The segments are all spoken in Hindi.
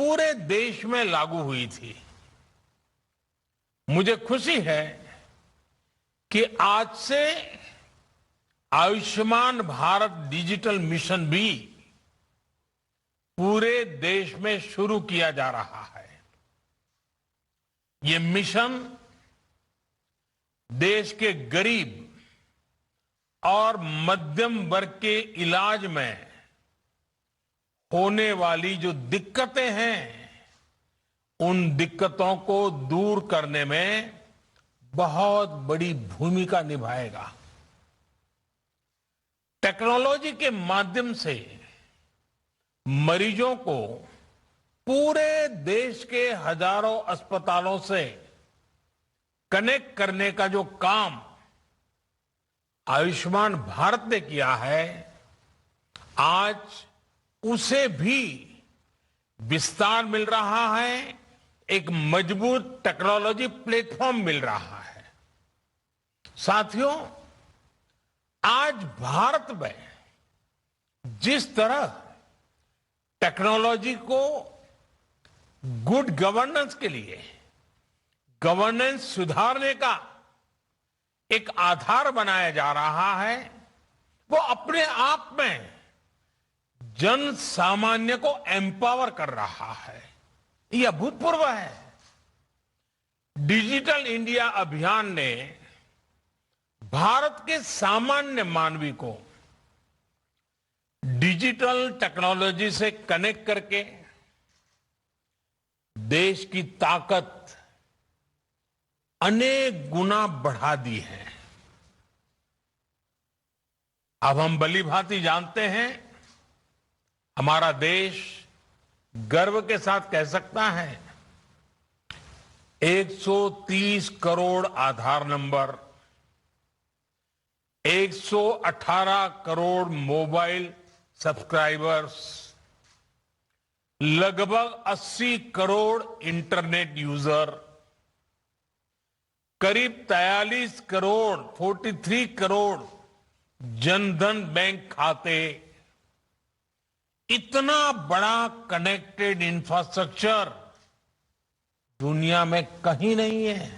पूरे देश में लागू हुई थी। मुझे खुशी है कि आज से आयुष्मान भारत डिजिटल मिशन भी पूरे देश में शुरू किया जा रहा है। ये मिशन देश के गरीब और मध्यम वर्ग के इलाज में होने वाली जो दिक्कतें हैं, उन दिक्कतों को दूर करने में बहुत बड़ी भूमिका निभाएगा। टेक्नोलॉजी के माध्यम से मरीजों को पूरे देश के हजारों अस्पतालों से कनेक्ट करने का जो काम आयुष्मान भारत ने किया है, आज उसे भी विस्तार मिल रहा है, एक मजबूत टेक्नोलॉजी प्लेटफॉर्म मिल रहा है। साथियों, आज भारत में जिस तरह टेक्नोलॉजी को गुड गवर्नेंस के लिए, गवर्नेंस सुधारने का एक आधार बनाया जा रहा है, वो अपने आप में जन सामान्य को एम्पावर कर रहा है। यह अभूतपूर्व है। डिजिटल इंडिया अभियान ने भारत के सामान्य मानवी को डिजिटल टेक्नोलॉजी से कनेक्ट करके देश की ताकत अनेक गुना बढ़ा दी है। अब हम भली भांति जानते हैं, हमारा देश गर्व के साथ कह सकता है 130 करोड़ आधार नंबर, 118 करोड़ मोबाइल सब्सक्राइबर्स, लगभग 80 करोड़ इंटरनेट यूजर, करीब 43 करोड़ 43 करोड़ जनधन बैंक खाते, इतना बड़ा कनेक्टेड इंफ्रास्ट्रक्चर दुनिया में कहीं नहीं है।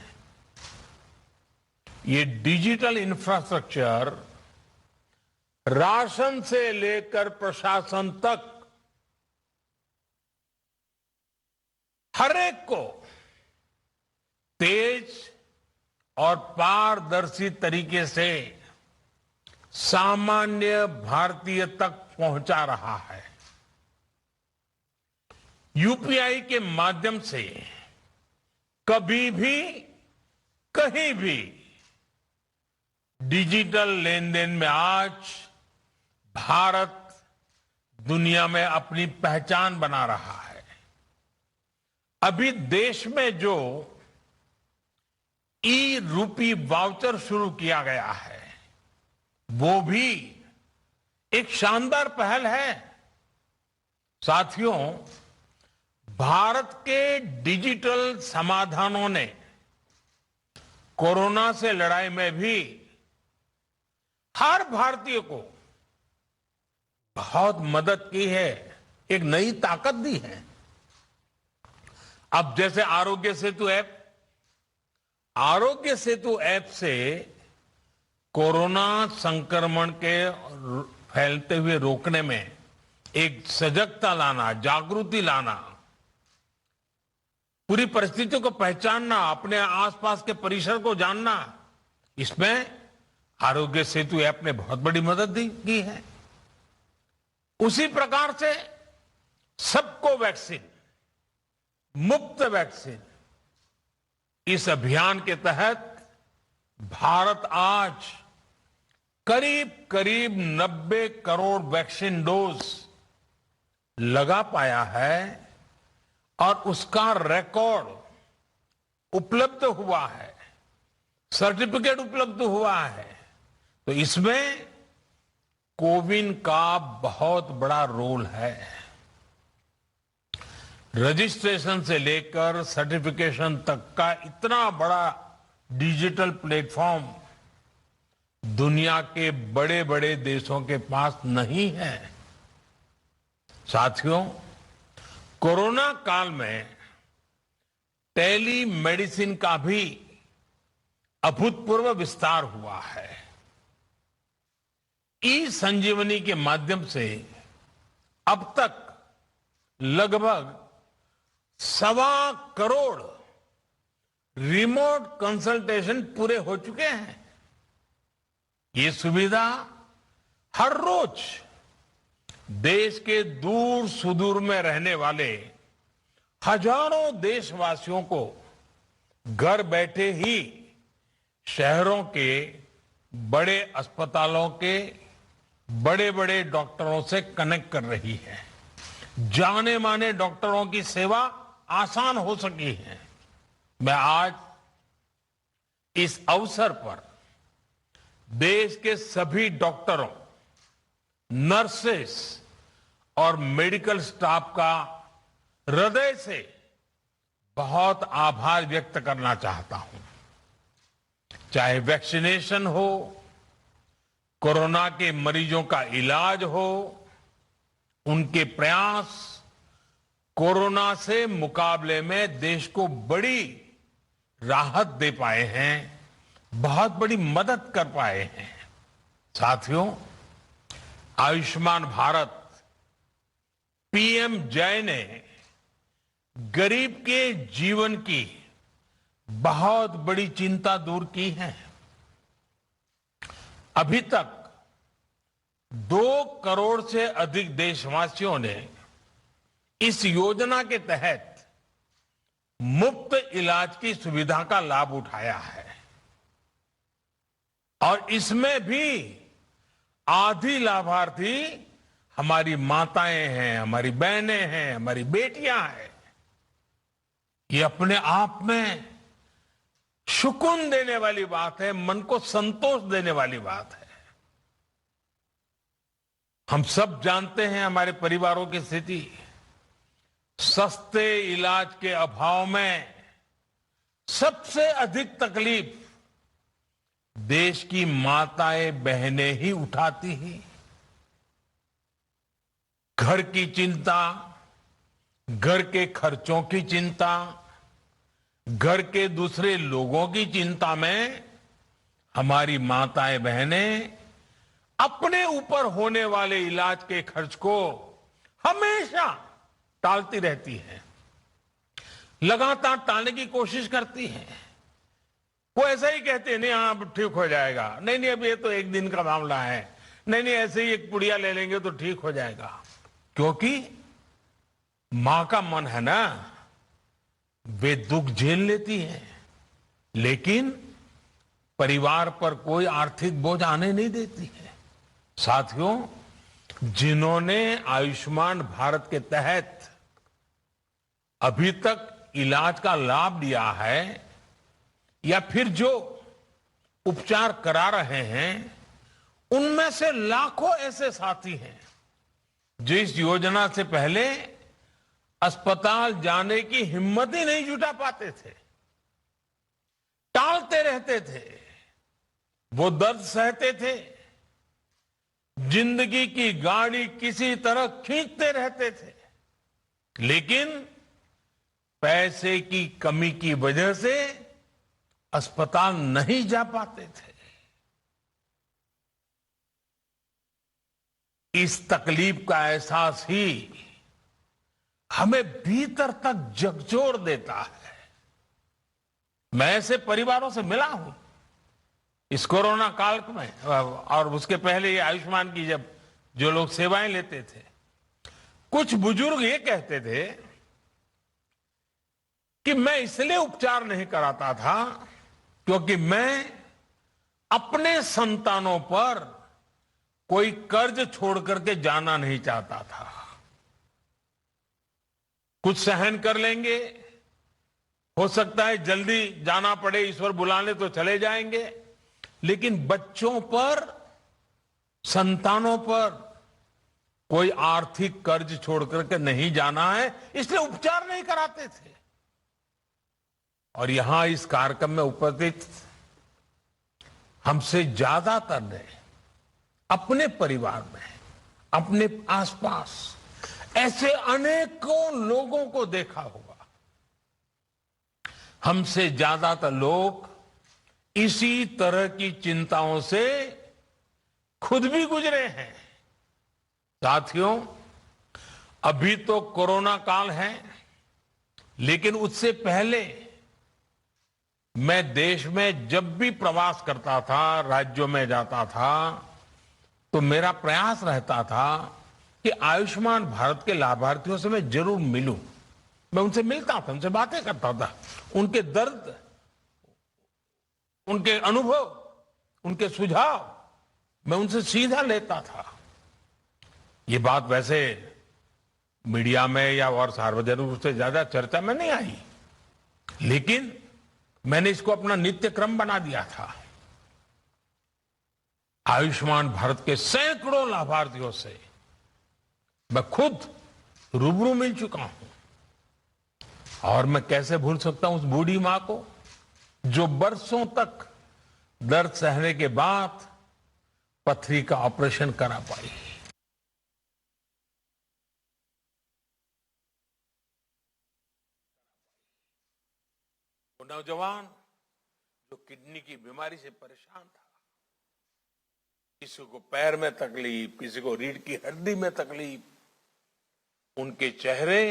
ये डिजिटल इंफ्रास्ट्रक्चर राशन से लेकर प्रशासन तक हर एक को तेज और पारदर्शी तरीके से सामान्य भारतीय तक पहुंचा रहा है। यूपीआई के माध्यम से कभी भी, कहीं भी डिजिटल लेन देन में आज भारत दुनिया में अपनी पहचान बना रहा है। अभी देश में जो ई रूपी वाउचर शुरू किया गया है, वो भी एक शानदार पहल है। साथियों, भारत के डिजिटल समाधानों ने कोरोना से लड़ाई में भी हर भारतीय को बहुत मदद की है, एक नई ताकत दी है। अब जैसे आरोग्य सेतु ऐप से कोरोना संक्रमण के फैलते हुए रोकने में एक सजगता लाना, जागृति लाना, पूरी परिस्थितियों को पहचानना, अपने आसपास के परिसर को जानना, इसमें आरोग्य सेतु ऐप ने बहुत बड़ी मदद की है। उसी प्रकार से सबको वैक्सीन, मुफ्त वैक्सीन, इस अभियान के तहत भारत आज करीब करीब 90 करोड़ वैक्सीन डोज लगा पाया है और उसका रिकॉर्ड उपलब्ध हुआ है, सर्टिफिकेट उपलब्ध हुआ है। तो इसमें कोविन का बहुत बड़ा रोल है। रजिस्ट्रेशन से लेकर सर्टिफिकेशन तक का इतना बड़ा डिजिटल प्लेटफॉर्म दुनिया के बड़े बड़े देशों के पास नहीं है। साथियों, कोरोना काल में टेली मेडिसिन का भी अभूतपूर्व विस्तार हुआ है। ई संजीवनी के माध्यम से अब तक लगभग 1.25 करोड़ रिमोट कंसल्टेशन पूरे हो चुके हैं। ये सुविधा हर रोज देश के दूर सुदूर में रहने वाले हजारों देशवासियों को घर बैठे ही शहरों के बड़े अस्पतालों के बड़े बड़े डॉक्टरों से कनेक्ट कर रही है। जाने माने डॉक्टरों की सेवा आसान हो सकी है। मैं आज इस अवसर पर देश के सभी डॉक्टरों, नर्सेस और मेडिकल स्टाफ का हृदय से बहुत आभार व्यक्त करना चाहता हूं। चाहे वैक्सीनेशन हो, कोरोना के मरीजों का इलाज हो, उनके प्रयास कोरोना से मुकाबले में देश को बड़ी राहत दे पाए हैं, बहुत बड़ी मदद कर पाए हैं। साथियों, आयुष्मान भारत पीएम जय ने गरीब के जीवन की बहुत बड़ी चिंता दूर की है। अभी तक 2 करोड़ से अधिक देशवासियों ने इस योजना के तहत मुफ्त इलाज की सुविधा का लाभ उठाया है और इसमें भी आधी लाभार्थी हमारी माताएं हैं, हमारी बहनें हैं, हमारी बेटियां हैं। ये अपने आप में सुकून देने वाली बात है, मन को संतोष देने वाली बात है। हम सब जानते हैं हमारे परिवारों की स्थिति। सस्ते इलाज के अभाव में सबसे अधिक तकलीफ देश की माताएं बहनें ही उठाती हैं। घर की चिंता, घर के खर्चों की चिंता, घर के दूसरे लोगों की चिंता में हमारी माताएं बहनें अपने ऊपर होने वाले इलाज के खर्च को हमेशा टालती रहती हैं, लगातार टालने की कोशिश करती हैं। वो ऐसा ही कहते हैं, नहीं हाँ ठीक हो जाएगा, नहीं नहीं अब ये तो एक दिन का मामला है, नहीं नहीं ऐसे ही एक पुड़िया ले लेंगे तो ठीक हो जाएगा। क्योंकि मां का मन है ना, वे दुख झेल लेती है लेकिन परिवार पर कोई आर्थिक बोझ आने नहीं देती है। साथियों, जिन्होंने आयुष्मान भारत के तहत अभी तक इलाज का लाभ लिया है या फिर जो उपचार करा रहे हैं, उनमें से लाखों ऐसे साथी हैं जो इस योजना से पहले अस्पताल जाने की हिम्मत ही नहीं जुटा पाते थे, टालते रहते थे, वो दर्द सहते थे, जिंदगी की गाड़ी किसी तरह खींचते रहते थे, लेकिन पैसे की कमी की वजह से अस्पताल नहीं जा पाते थे। इस तकलीफ का एहसास ही हमें भीतर तक झकझोर देता है। मैं ऐसे परिवारों से मिला हूं इस कोरोना काल में, और उसके पहले ये आयुष्मान की जब जो लोग सेवाएं लेते थे, कुछ बुजुर्ग ये कहते थे कि मैं इसलिए उपचार नहीं कराता था क्योंकि मैं अपने संतानों पर कोई कर्ज छोड़ करके जाना नहीं चाहता था। कुछ सहन कर लेंगे, हो सकता है जल्दी जाना पड़े, ईश्वर बुला ले तो चले जाएंगे, लेकिन बच्चों पर, संतानों पर कोई आर्थिक कर्ज छोड़ करके नहीं जाना है, इसलिए उपचार नहीं कराते थे। और यहां इस कार्यक्रम में उपस्थित हमसे ज्यादातर ने अपने परिवार में, अपने आसपास ऐसे अनेकों लोगों को देखा होगा। हमसे ज्यादातर लोग इसी तरह की चिंताओं से खुद भी गुजरे हैं। साथियों, अभी तो कोरोना काल है, लेकिन उससे पहले मैं देश में जब भी प्रवास करता था, राज्यों में जाता था, तो मेरा प्रयास रहता था कि आयुष्मान भारत के लाभार्थियों से मैं जरूर मिलूं। मैं उनसे मिलता था, उनसे बातें करता था, उनके दर्द, उनके अनुभव, उनके सुझाव मैं उनसे सीधा लेता था। ये बात वैसे मीडिया में या और सार्वजनिक रूप से ज्यादा चर्चा में नहीं आई, लेकिन मैंने इसको अपना नित्य क्रम बना दिया था। आयुष्मान भारत के सैकड़ों लाभार्थियों से मैं खुद रूबरू मिल चुका हूं। और मैं कैसे भूल सकता हूं उस बूढ़ी मां को जो बरसों तक दर्द सहने के बाद पथरी का ऑपरेशन करा पाई। वो नौजवान जो किडनी की बीमारी से परेशान था, किसी को पैर में तकलीफ, किसी को रीढ़ की हड्डी में तकलीफ, उनके चेहरे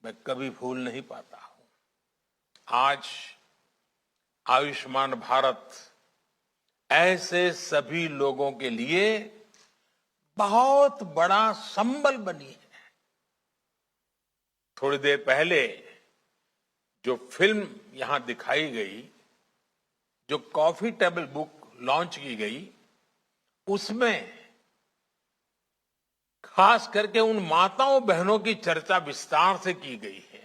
मैं कभी भूल नहीं पाता हूं। आज आयुष्मान भारत ऐसे सभी लोगों के लिए बहुत बड़ा संबल बनी है। थोड़ी देर पहले जो फिल्म यहां दिखाई गई, जो कॉफी टेबल बुक लॉन्च की गई, उसमें खास करके उन माताओं बहनों की चर्चा विस्तार से की गई है।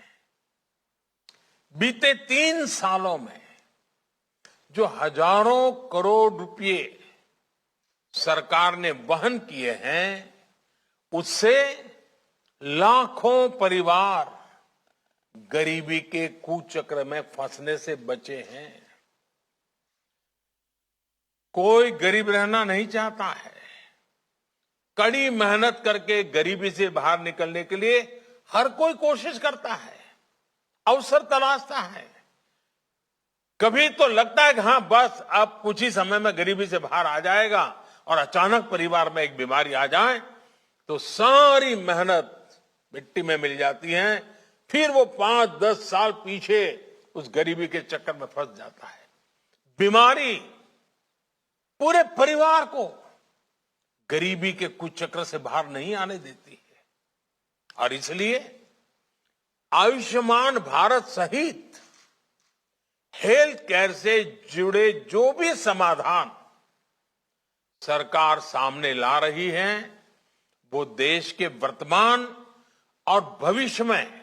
बीते 3 सालों में जो हजारों करोड़ रुपए सरकार ने वहन किए हैं, उससे लाखों परिवार गरीबी के कुचक्र में फंसने से बचे हैं। कोई गरीब रहना नहीं चाहता है। कड़ी मेहनत करके गरीबी से बाहर निकलने के लिए हर कोई कोशिश करता है, अवसर तलाशता है। कभी तो लगता है कि हां बस अब कुछ ही समय में गरीबी से बाहर आ जाएगा, और अचानक परिवार में एक बीमारी आ जाए तो सारी मेहनत मिट्टी में मिल जाती है। फिर वो 5-10 साल पीछे उस गरीबी के चक्कर में फंस जाता है। बीमारी पूरे परिवार को गरीबी के कुचक्र से बाहर नहीं आने देती है। और इसलिए आयुष्मान भारत सहित हेल्थ केयर से जुड़े जो भी समाधान सरकार सामने ला रही है, वो देश के वर्तमान और भविष्य में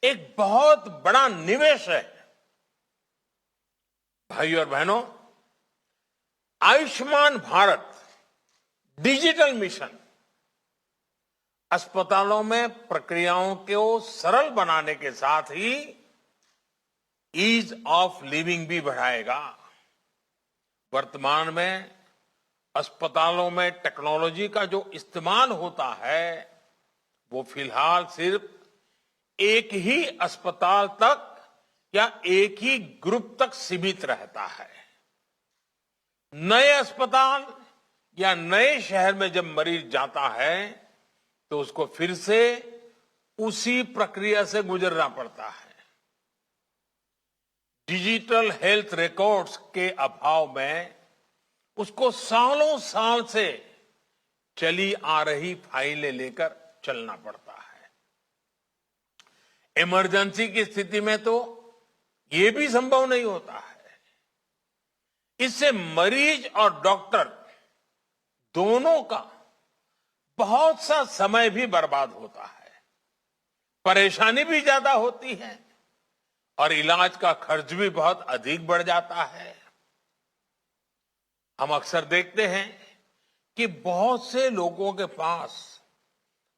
एक बहुत बड़ा निवेश है। भाई और बहनों, आयुष्मान भारत डिजिटल मिशन अस्पतालों में प्रक्रियाओं को सरल बनाने के साथ ही ईज ऑफ लिविंग भी बढ़ाएगा। वर्तमान में अस्पतालों में टेक्नोलॉजी का जो इस्तेमाल होता है, वो फिलहाल सिर्फ एक ही अस्पताल तक या एक ही ग्रुप तक सीमित रहता है। नए अस्पताल या नए शहर में जब मरीज जाता है तो उसको फिर से उसी प्रक्रिया से गुजरना पड़ता है। डिजिटल हेल्थ रिकॉर्ड्स के अभाव में उसको सालों साल से चली आ रही फाइलें लेकर चलना पड़ता है। इमरजेंसी की स्थिति में तो यह भी संभव नहीं होता है। इससे मरीज और डॉक्टर दोनों का बहुत सा समय भी बर्बाद होता है, परेशानी भी ज्यादा होती है और इलाज का खर्च भी बहुत अधिक बढ़ जाता है। हम अक्सर देखते हैं कि बहुत से लोगों के पास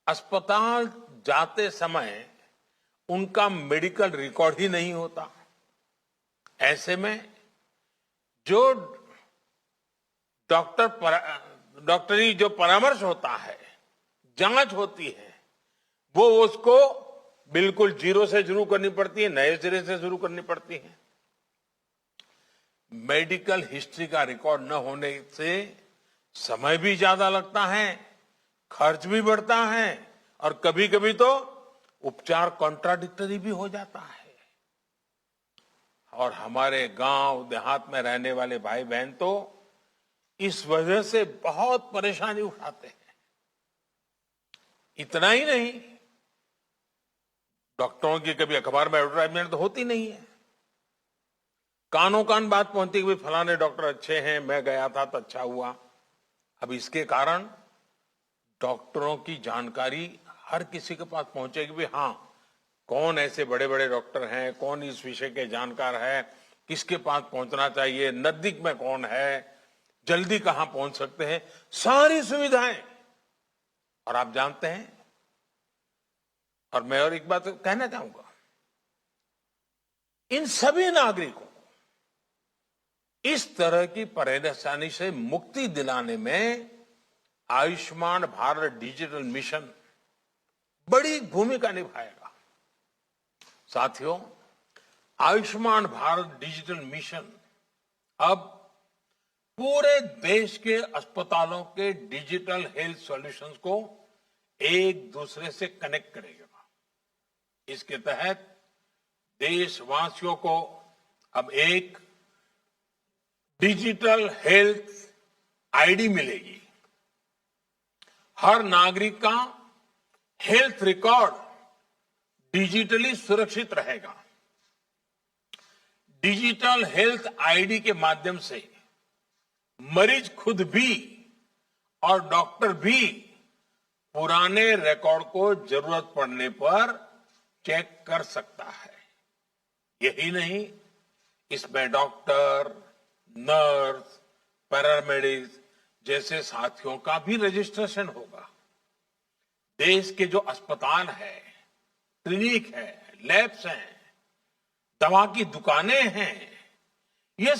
अस्पताल जाते समय उनका मेडिकल रिकॉर्ड ही नहीं होता। ऐसे में जो डॉक्टरी जो परामर्श होता है, जांच होती है, वो उसको बिल्कुल जीरो से शुरू करनी पड़ती है, नए सिरे से शुरू करनी पड़ती है। मेडिकल हिस्ट्री का रिकॉर्ड न होने से समय भी ज्यादा लगता है, खर्च भी बढ़ता है और कभी कभी तो उपचार कॉन्ट्राडिक्टरी भी हो जाता है। और हमारे गांव देहात में रहने वाले भाई बहन तो इस वजह से बहुत परेशानी उठाते हैं। इतना ही नहीं, डॉक्टरों की कभी अखबार में एडवर्टाइजमेंट तो होती नहीं है, कानों कान बात पहुंचती कि फलाने डॉक्टर अच्छे हैं, मैं गया था तो अच्छा हुआ। अब इसके कारण डॉक्टरों की जानकारी हर किसी के पास पहुंचेगी भी, हाँ कौन ऐसे बड़े बड़े डॉक्टर हैं, कौन इस विषय के जानकार है, किसके पास पहुंचना चाहिए, नजदीक में कौन है, जल्दी कहां पहुंच सकते हैं, सारी सुविधाएं। और आप जानते हैं, और मैं और एक बात कहना चाहूंगा, इन सभी नागरिकों को इस तरह की परेशानी से मुक्ति दिलाने में आयुष्मान भारत डिजिटल मिशन बड़ी भूमिका निभाएगा। साथियों, आयुष्मान भारत डिजिटल मिशन अब पूरे देश के अस्पतालों के डिजिटल हेल्थ सॉल्यूशंस को एक दूसरे से कनेक्ट करेगा। इसके तहत देशवासियों को अब एक डिजिटल हेल्थ आईडी मिलेगी। हर नागरिक का हेल्थ रिकॉर्ड डिजिटली सुरक्षित रहेगा। डिजिटल हेल्थ आईडी के माध्यम से मरीज खुद भी और डॉक्टर भी पुराने रिकॉर्ड को जरूरत पड़ने पर चेक कर सकता है। यही नहीं, इसमें डॉक्टर, नर्स, पैरामेडिक्स जैसे साथियों का भी रजिस्ट्रेशन होगा। देश के जो अस्पताल है, क्लिनिक है, लैब्स हैं, दवा की दुकानें हैं, ये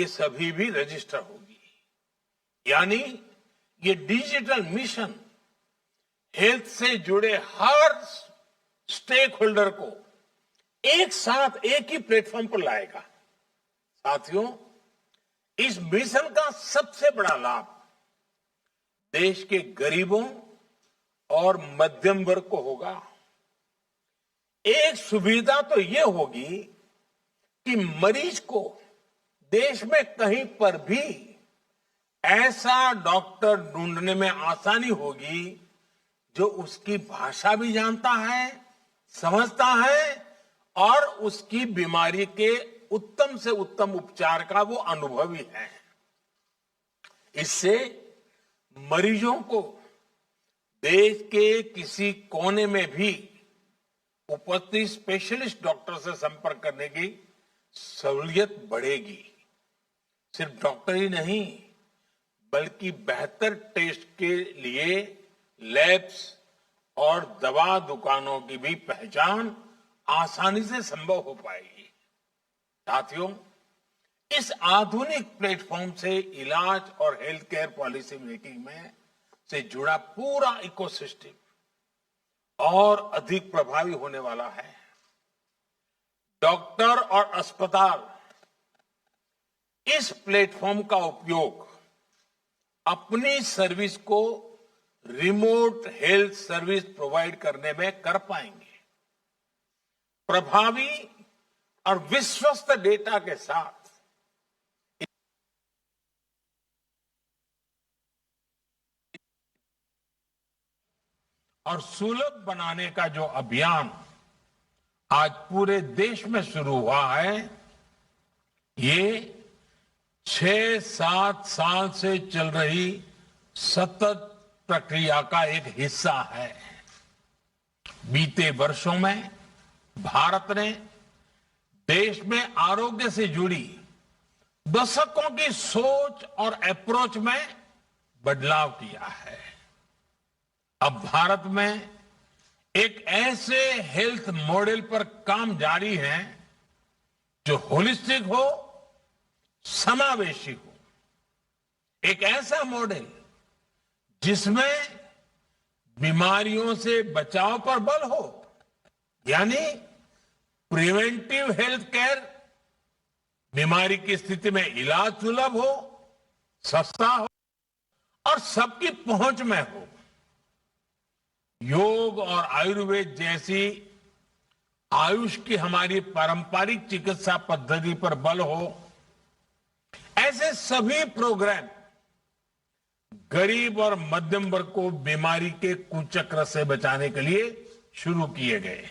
सभी भी रजिस्टर होगी। यानी ये डिजिटल मिशन हेल्थ से जुड़े हर स्टेक होल्डर को एक साथ एक ही प्लेटफॉर्म पर लाएगा। साथियों, इस मिशन का सबसे बड़ा लाभ देश के गरीबों और मध्यम वर्ग को होगा। एक सुविधा तो यह होगी कि मरीज को देश में कहीं पर भी ऐसा डॉक्टर ढूंढने में आसानी होगी जो उसकी भाषा भी जानता है, समझता है और उसकी बीमारी के उत्तम से उत्तम उपचार का वो अनुभवी है। इससे मरीजों को देश के किसी कोने में भी उपस्थित स्पेशलिस्ट डॉक्टर से संपर्क करने की सहूलियत बढ़ेगी। सिर्फ डॉक्टर ही नहीं, बल्कि बेहतर टेस्ट के लिए लैब्स और दवा दुकानों की भी पहचान आसानी से संभव हो पाएगी। साथियों, इस आधुनिक प्लेटफॉर्म से इलाज और हेल्थ केयर पॉलिसी मेकिंग में से जुड़ा पूरा इकोसिस्टम और अधिक प्रभावी होने वाला है। डॉक्टर और अस्पताल इस प्लेटफॉर्म का उपयोग अपनी सर्विस को रिमोट हेल्थ सर्विस प्रोवाइड करने में कर पाएंगे। प्रभावी और विश्वस्त डेटा के साथ और सुलभ बनाने का जो अभियान आज पूरे देश में शुरू हुआ है, ये 6-7 साल से चल रही सतत प्रक्रिया का एक हिस्सा है। बीते वर्षों में भारत ने देश में आरोग्य से जुड़ी दशकों की सोच और अप्रोच में बदलाव किया है। अब भारत में एक ऐसे हेल्थ मॉडल पर काम जारी है जो होलिस्टिक हो, समावेशी हो। एक ऐसा मॉडल जिसमें बीमारियों से बचाव पर बल हो, यानी प्रिवेंटिव हेल्थ केयर, बीमारी की स्थिति में इलाज सुलभ हो, सस्ता हो और सबकी पहुंच में हो। योग और आयुर्वेद जैसी आयुष की हमारी पारंपरिक चिकित्सा पद्धति पर बल हो, ऐसे सभी प्रोग्राम गरीब और मध्यम वर्ग को बीमारी के कुचक्र से बचाने के लिए शुरू किए गए।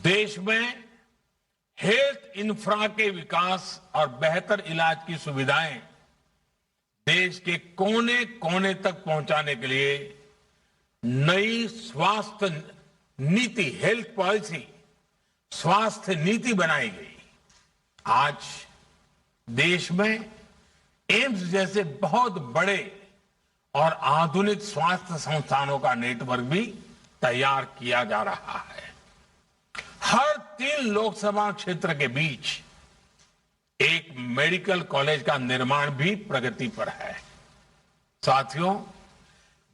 देश में हेल्थ इंफ्रा के विकास और बेहतर इलाज की सुविधाएं देश के कोने कोने तक पहुंचाने के लिए नई स्वास्थ्य नीति, हेल्थ पॉलिसी, स्वास्थ्य नीति बनाई गई। आज देश में एम्स जैसे बहुत बड़े और आधुनिक स्वास्थ्य संस्थानों का नेटवर्क भी तैयार किया जा रहा है। हर 3 लोकसभा क्षेत्र के बीच एक मेडिकल कॉलेज का निर्माण भी प्रगति पर है। साथियों,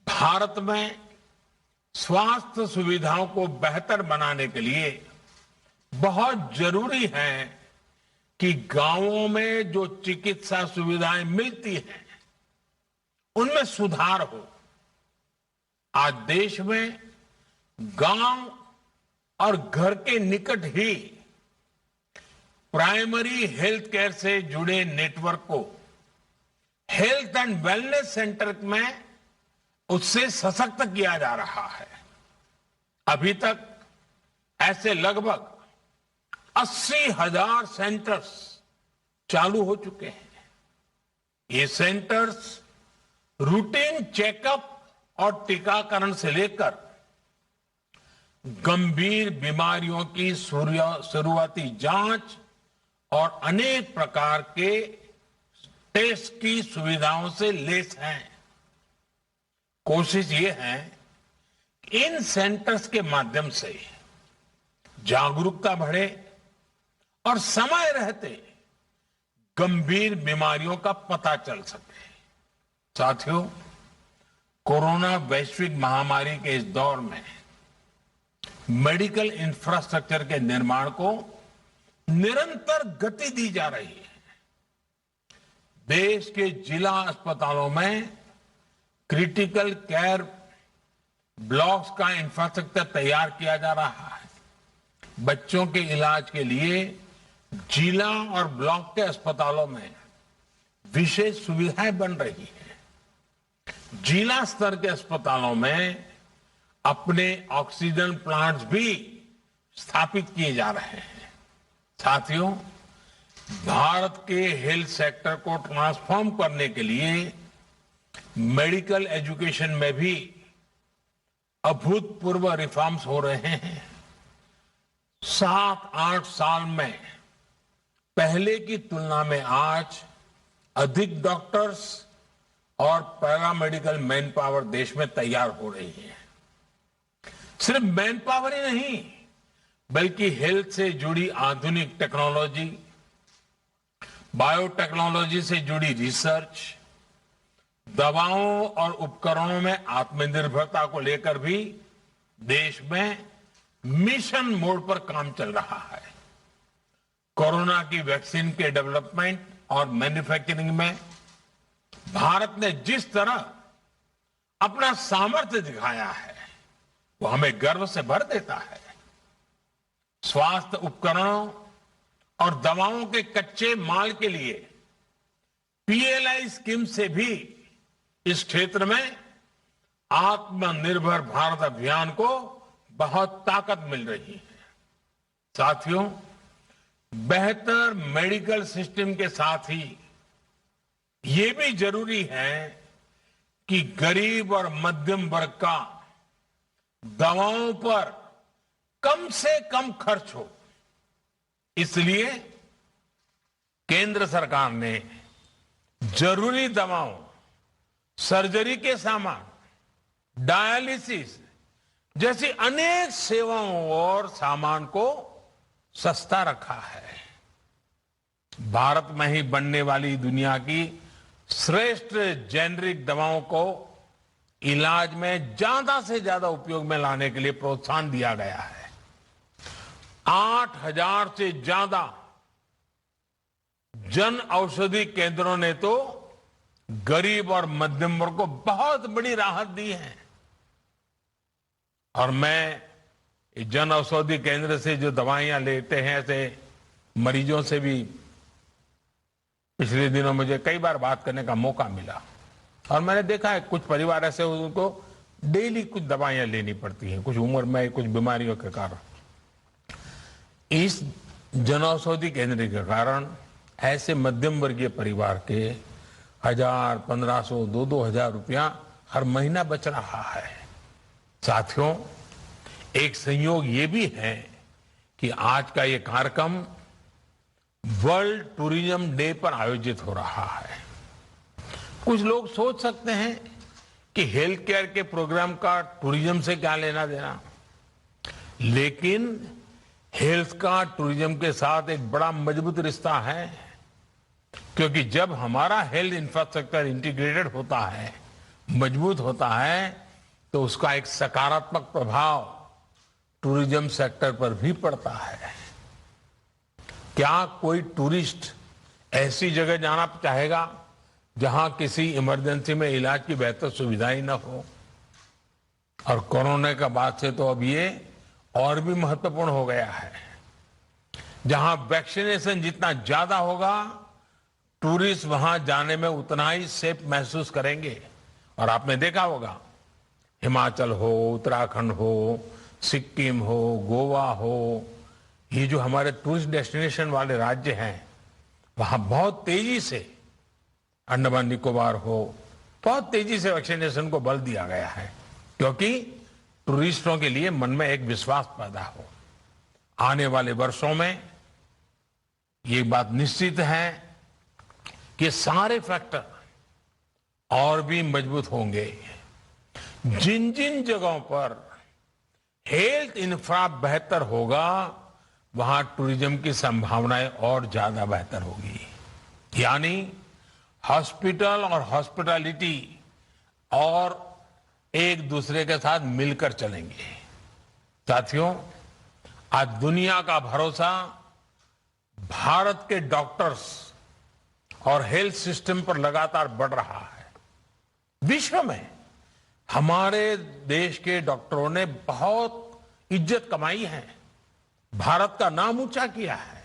भारत में स्वास्थ्य सुविधाओं को बेहतर बनाने के लिए बहुत जरूरी है कि गांवों में जो चिकित्सा सुविधाएं मिलती हैं उनमें सुधार हो। आज देश में गांव और घर के निकट ही प्राइमरी हेल्थ केयर से जुड़े नेटवर्क को हेल्थ एंड वेलनेस सेंटर में उससे सशक्त किया जा रहा है। अभी तक ऐसे लगभग 80,000 सेंटर्स चालू हो चुके हैं। ये सेंटर्स रूटीन चेकअप और टीकाकरण से लेकर गंभीर बीमारियों की शुरुआती जांच और अनेक प्रकार के टेस्ट की सुविधाओं से लैस हैं। कोशिश ये है कि इन सेंटर्स के माध्यम से जागरूकता बढ़े और समय रहते गंभीर बीमारियों का पता चल सके। साथियों, कोरोना वैश्विक महामारी के इस दौर में मेडिकल इंफ्रास्ट्रक्चर के निर्माण को निरंतर गति दी जा रही है। देश के जिला अस्पतालों में क्रिटिकल केयर ब्लॉक्स का इंफ्रास्ट्रक्चर तैयार किया जा रहा है। बच्चों के इलाज के लिए जिला और ब्लॉक के अस्पतालों में विशेष सुविधाएं बन रही है। जिला स्तर के अस्पतालों में अपने ऑक्सीजन प्लांट्स भी स्थापित किए जा रहे हैं। साथियों, भारत के हेल्थ सेक्टर को ट्रांसफॉर्म करने के लिए मेडिकल एजुकेशन में भी अभूतपूर्व रिफॉर्म्स हो रहे हैं। 7-8 साल में पहले की तुलना में आज अधिक डॉक्टर्स और पैरामेडिकल मैन पावर देश में तैयार हो रही है। सिर्फ मैन पावर ही नहीं, बल्कि हेल्थ से जुड़ी आधुनिक टेक्नोलॉजी, बायोटेक्नोलॉजी से जुड़ी रिसर्च, दवाओं और उपकरणों में आत्मनिर्भरता को लेकर भी देश में मिशन मोड पर काम चल रहा है। कोरोना की वैक्सीन के डेवलपमेंट और मैन्युफैक्चरिंग में भारत ने जिस तरह अपना सामर्थ्य दिखाया है वो हमें गर्व से भर देता है। स्वास्थ्य उपकरणों और दवाओं के कच्चे माल के लिए पीएलआई स्कीम से भी इस क्षेत्र में आत्मनिर्भर भारत अभियान को बहुत ताकत मिल रही है। साथियों, बेहतर मेडिकल सिस्टम के साथ ही ये भी जरूरी है कि गरीब और मध्यम वर्ग का दवाओं पर कम से कम खर्च हो। इसलिए केंद्र सरकार ने जरूरी दवाओं, सर्जरी के सामान, डायलिसिस जैसी अनेक सेवाओं और सामान को सस्ता रखा है। भारत में ही बनने वाली दुनिया की श्रेष्ठ जेनरिक दवाओं को इलाज में ज्यादा से ज्यादा उपयोग में लाने के लिए प्रोत्साहन दिया गया है। 8,000 से ज्यादा जन औषधि केंद्रों ने तो गरीब और मध्यम वर्ग को बहुत बड़ी राहत दी है। और मैं जन औषधि केंद्र से जो दवाइयां लेते हैं ऐसे मरीजों से भी पिछले दिनों मुझे कई बार बात करने का मौका मिला और मैंने देखा है कुछ परिवार ऐसे उनको डेली कुछ दवाइयां लेनी पड़ती हैं, कुछ उम्र में कुछ बीमारियों के कारण। इस जन औषधि केंद्र के कारण ऐसे मध्यम वर्गीय परिवार के 1,000, 1,500, 2,000 रुपया हर महीना बच रहा है। साथियों, एक संयोग ये भी है कि आज का ये कार्यक्रम वर्ल्ड टूरिज्म डे पर आयोजित हो रहा है। कुछ लोग सोच सकते हैं कि हेल्थ केयर के प्रोग्राम का टूरिज्म से क्या लेना देना, लेकिन हेल्थ का टूरिज्म के साथ एक बड़ा मजबूत रिश्ता है, क्योंकि जब हमारा हेल्थ इंफ्रास्ट्रक्चर इंटीग्रेटेड होता है, मजबूत होता है, तो उसका एक सकारात्मक प्रभाव टूरिज्म सेक्टर पर भी पड़ता है। क्या कोई टूरिस्ट ऐसी जगह जाना चाहेगा जहां किसी इमरजेंसी में इलाज की बेहतर सुविधाएं न हो? और कोरोना के बाद से तो अब ये और भी महत्वपूर्ण हो गया है। जहां वैक्सीनेशन जितना ज्यादा होगा, टूरिस्ट वहां जाने में उतना ही सेफ महसूस करेंगे। और आपने देखा होगा, हिमाचल हो, उत्तराखंड हो, सिक्किम हो, गोवा हो, ये जो हमारे टूरिस्ट डेस्टिनेशन वाले राज्य हैं, वहां बहुत तेजी से, अंडमान निकोबार हो, बहुत तेजी से वैक्सीनेशन को बल दिया गया है, क्योंकि टूरिस्टों के लिए मन में एक विश्वास पैदा हो। आने वाले वर्षों में ये बात निश्चित है कि सारे फैक्टर और भी मजबूत होंगे। जिन जिन जगहों पर हेल्थ इंफ्रा बेहतर होगा, वहां टूरिज्म की संभावनाएं और ज्यादा बेहतर होगी। यानी हॉस्पिटल और हॉस्पिटैलिटी और एक दूसरे के साथ मिलकर चलेंगे। साथियों, आज दुनिया का भरोसा भारत के डॉक्टर्स और हेल्थ सिस्टम पर लगातार बढ़ रहा है। विश्व में हमारे देश के डॉक्टरों ने बहुत इज्जत कमाई है, भारत का नाम ऊंचा किया है।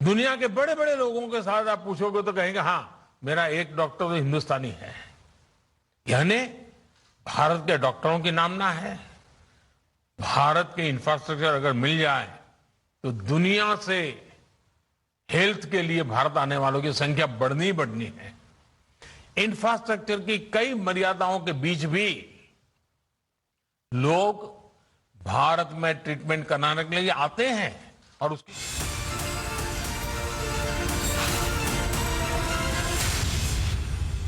दुनिया के बड़े बड़े लोगों के साथ आप पूछोगे तो कहेंगे, हां, मेरा एक डॉक्टर तो हिंदुस्तानी है। यानी भारत के डॉक्टरों की नामना है। भारत के इंफ्रास्ट्रक्चर अगर मिल जाए तो दुनिया से हेल्थ के लिए भारत आने वालों की संख्या बढ़नी बढ़नी है। इंफ्रास्ट्रक्चर की कई मर्यादाओं के बीच भी लोग भारत में ट्रीटमेंट कराने के लिए आते हैं और उसकी